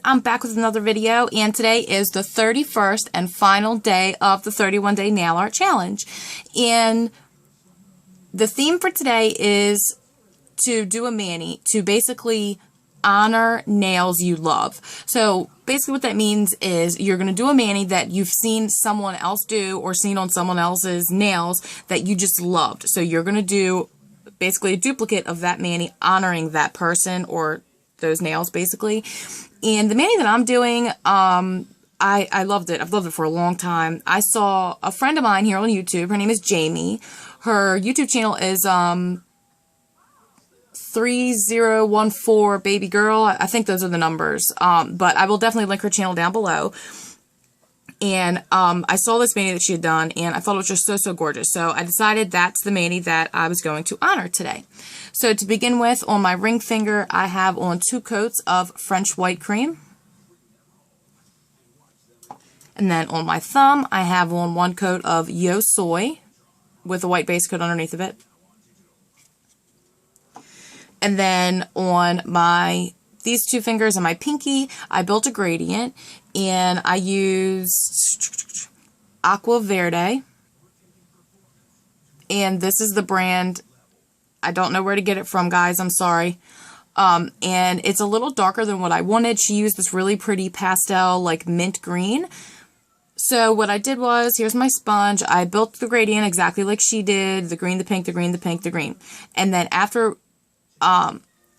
I'm back with another video, and today is the 31st and final day of the 31-day nail art challenge. And the theme for today is to do a mani to basically honor nails you love. So basically what that means is you're going to do a mani that you've seen someone else do or seen on someone else's nails that you just loved. So you're going to do basically a duplicate of that mani honoring that person or those nails basically. And the mani that I'm doing, I loved it. I've loved it for a long time. I saw a friend of mine here on YouTube. Her name is Jamie. Her YouTube channel is 3014 baby girl. I think those are the numbers. But I will definitely link her channel down below. And I saw this mani that she had done, and I thought it was just so gorgeous. So I decided that's the mani that I was going to honor today. So to begin with, on my ring finger, I have on 2 coats of French white cream. And then on my thumb, I have on 1 coat of Yo Soy with a white base coat underneath of it. And then on these 2 fingers and my pinky, I built a gradient, and I used Aqua Verde. And this is the brand. I don't know where to get it from, guys. I'm sorry. And it's a little darker than what I wanted. She used this really pretty pastel, like mint green. So what I did was, here's my sponge. I built the gradient exactly like she did. The green, the pink, the green, the pink, the green. And then after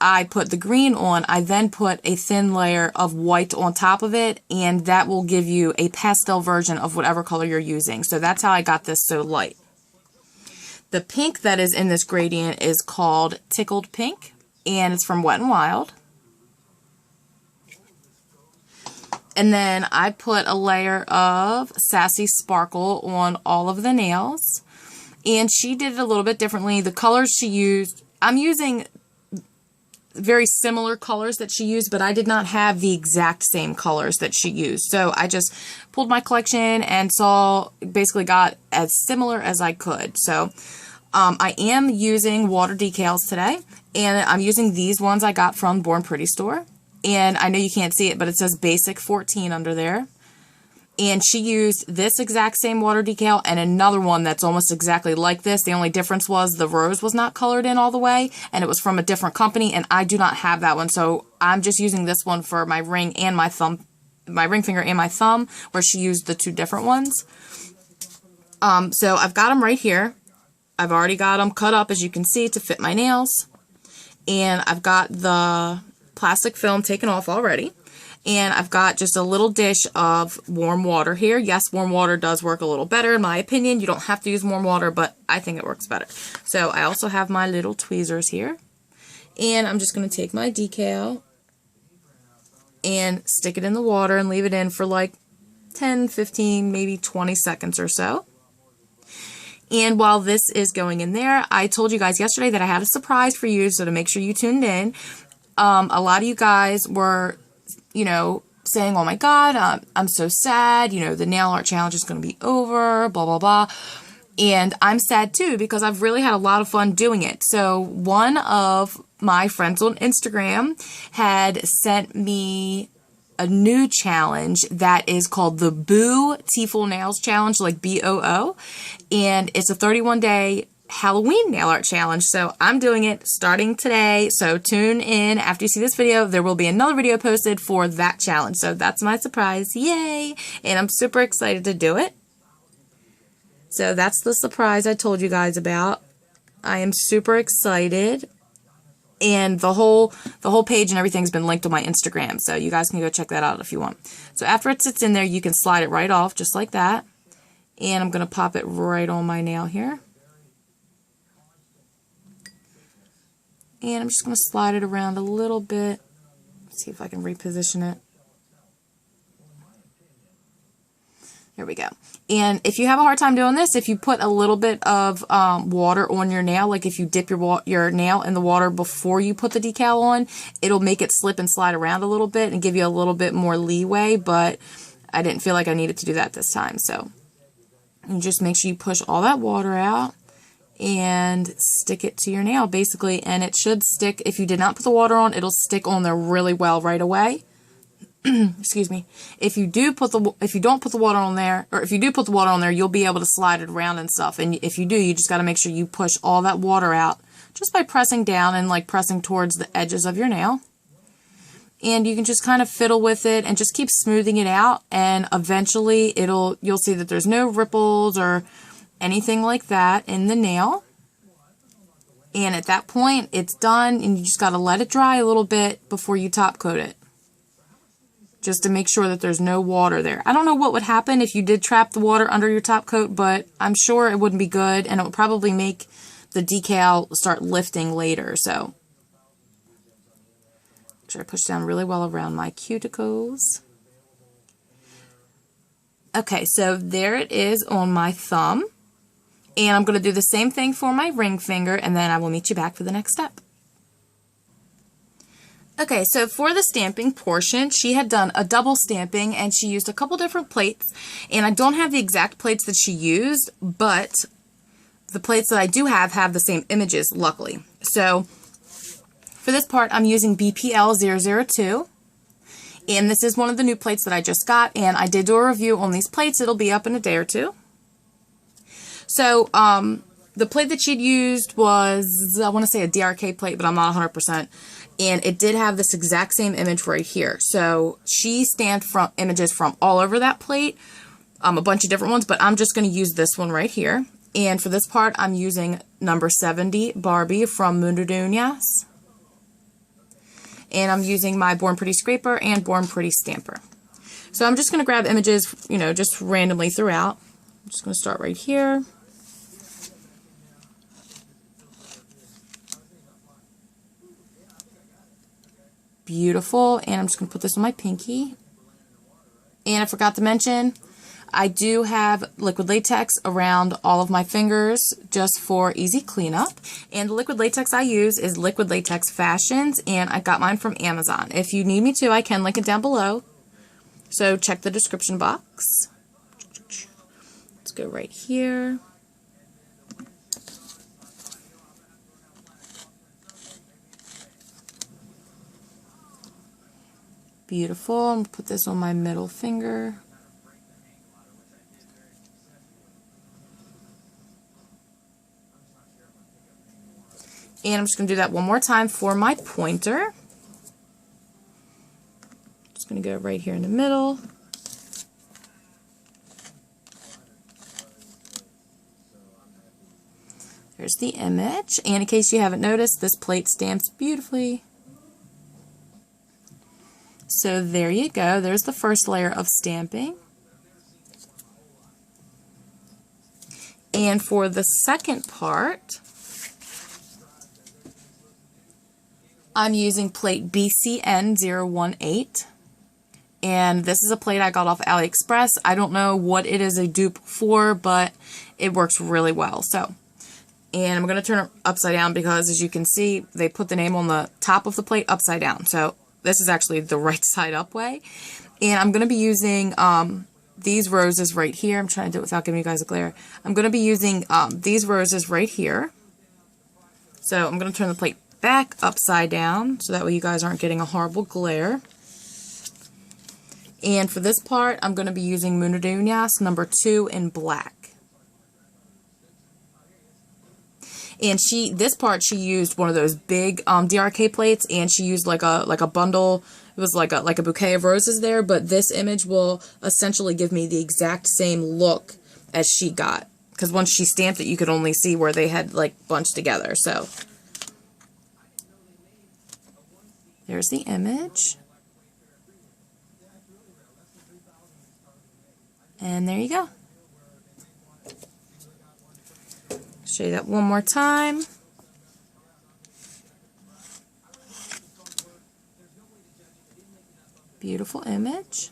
I put the green on, I then put a thin layer of white on top of it, and that will give you a pastel version of whatever color you're using. So that's how I got this so light. The pink that is in this gradient is called Tickled Pink, and it's from Wet n Wild. And then I put a layer of Sassy Sparkle on all of the nails, and she did it a little bit differently. The colors she used, I'm using very similar colors that she used, but I did not have the exact same colors that she used. So I just pulled my collection and basically got as similar as I could. So I am using water decals today, and I'm using these ones I got from Born Pretty store. And I know you can't see it, but it says Basic 14 under there. And she used this exact same water decal and another one that's almost exactly like this. The only difference was the rose was not colored in all the way, and it was from a different company, and I do not have that one. So I'm just using this one for my ring and my thumb, my ring finger and my thumb, where she used the 2 different ones. So I've got them right here. I've already got them cut up, as you can see, to fit my nails. And I've got the plastic film taken off already. And I've got just a little dish of warm water here. Yes, warm water does work a little better, in my opinion. You don't have to use warm water, but I think it works better. So I also have my little tweezers here. And I'm just going to take my decal and stick it in the water and leave it in for like 10, 15, maybe 20 seconds or so. And while this is going in there, I told you guys yesterday that I had a surprise for you, so to make sure you tuned in. A lot of you guys were, saying, oh my God, I'm so sad, the nail art challenge is going to be over, blah, blah, blah. And I'm sad too, because I've really had a lot of fun doing it. So one of my friends on Instagram had sent me a new challenge that is called the Boo Teeful Nails Challenge, like BOO. And it's a 31-day Halloween nail art challenge. So I'm doing it starting today. So tune in after you see this video. There will be another video posted for that challenge. So that's my surprise. Yay! And I'm super excited to do it. So that's the surprise I told you guys about. I am super excited. And the whole page and everything's been linked on my Instagram. So you guys can go check that out if you want. So after it sits in there, you can slide it right off just like that. And I'm going to pop it right on my nail here. And I'm just going to slide it around a little bit. See if I can reposition it. There we go. And if you have a hard time doing this, if you put a little bit of water on your nail, like if you dip your nail in the water before you put the decal on, it'll make it slip and slide around a little bit and give you a little bit more leeway, but I didn't feel like I needed to do that this time. So you just make sure you push all that water out and stick it to your nail basically, and it should stick. If you did not put the water on, it'll stick on there really well right away. excuse me, if you don't put the water on there, or if you do put the water on there, you'll be able to slide it around and stuff. And if you do, you just got to make sure you push all that water out just by pressing down and like pressing towards the edges of your nail. And you can just kind of fiddle with it and just keep smoothing it out, and eventually you'll see that there's no ripples or anything like that in the nail. And at that point, it's done, and you just got to let it dry a little bit before you top coat it, just to make sure that there's no water there. I don't know what would happen if you did trap the water under your top coat, but I'm sure it wouldn't be good, and it would probably make the decal start lifting later. So make sure I push down really well around my cuticles. Okay, so there it is on my thumb. And I'm going to do the same thing for my ring finger, and then I will meet you back for the next step. Okay, so for the stamping portion, she had done a double stamping, and she used a couple different plates. And I don't have the exact plates that she used, but the plates that I do have the same images, luckily. So for this part, I'm using BPL002. And this is one of the new plates that I just got, and I did do a review on these plates. It'll be up in a day or two. So, the plate that she'd used was, I want to say a DRK plate, but I'm not 100%. And it did have this exact same image right here. So, she stamped from images from all over that plate, a bunch of different ones, but I'm just going to use this one right here. And for this part, I'm using number 70 Barbie from Mundo de Uñas. And I'm using my Born Pretty Scraper and Born Pretty Stamper. So, I'm just going to grab images, just randomly throughout. I'm just going to start right here. Beautiful. And I'm just going to put this on my pinky. And I forgot to mention, I do have liquid latex around all of my fingers just for easy cleanup. And the liquid latex I use is Liquid Latex Fashions, and I got mine from Amazon. If you need me to, I can link it down below. So check the description box. Let's go right here. Beautiful. I'm going to put this on my middle finger. And I'm just going to do that one more time for my pointer. Just going to go right here in the middle. There's the image. And in case you haven't noticed, this plate stamps beautifully. So there you go. There's the first layer of stamping. And for the second part, I'm using plate BCN018. And this is a plate I got off AliExpress. I don't know what it is a dupe for, but it works really well. So, and I'm going to turn it upside down because, as you can see, they put the name on the top of the plate upside down. So this is actually the right side up way. And I'm going to be using these roses right here. I'm trying to do it without giving you guys a glare. I'm going to be using these roses right here. So I'm going to turn the plate back upside down so that way you guys aren't getting a horrible glare. And for this part, I'm going to be using Mundo de Uñas number 2 in black. And this part she used one of those big DRK plates, and she used like a bundle. It was like a bouquet of roses there, but this image will essentially give me the exact same look as she got, because once she stamped it, you could only see where they had like bunched together. So there's the image. And there you go. Show you that one more time. Beautiful image.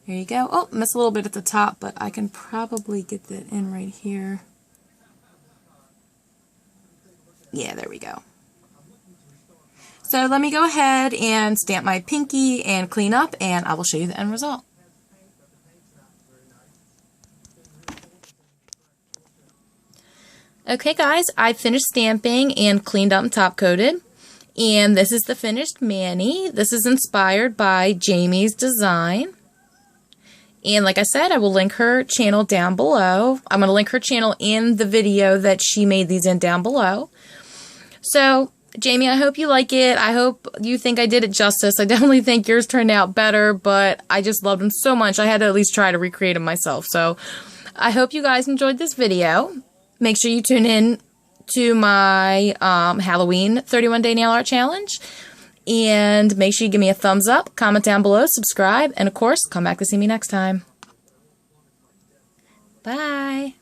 There you go. Oh, missed a little bit at the top, but I can probably get that in right here. Yeah, there we go. So let me go ahead and stamp my pinky and clean up, and I will show you the end result. Okay guys, I finished stamping and cleaned up and top coated. And this is the finished mani. This is inspired by Jamie's design. And like I said, I will link her channel down below. I'm going to link her channel in the video that she made these in down below. So, Jamie, I hope you like it. I hope you think I did it justice. I definitely think yours turned out better, but I just loved them so much. I had to at least try to recreate them myself. So, I hope you guys enjoyed this video. Make sure you tune in to my Halloween 31-day nail art challenge. And make sure you give me a thumbs up, comment down below, subscribe, and of course, come back to see me next time. Bye.